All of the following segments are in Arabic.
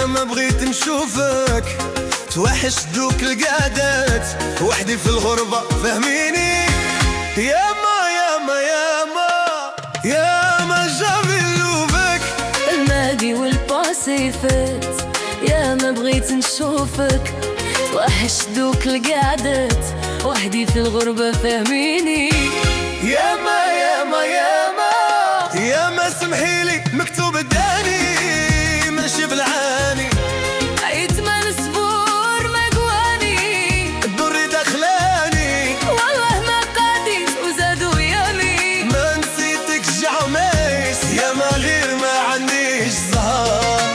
يا ما بغيت نشوفك، توحش دوك القعدات وحدي في الغربة فهميني. ياما ياما ياما ياما جاب اللوبك، الماضي والباسي فات، يا ما بغيت نشوفك، توحش دوك القعدات وحدي في الغربة فهميني. ياما ياما ياما ياما سمحيلي مكتوب الداني ماشي بالعاني، عيت ما نصبر ما قواني، الضر دخلاني والله ما قاديت وزادوا يامي. ما نسيتك جعميس، ياما غير ما عنديش زهر،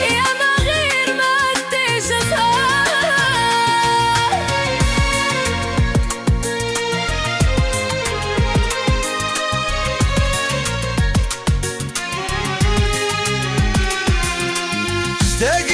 ياما غير ما عنديش زهر. اشتاق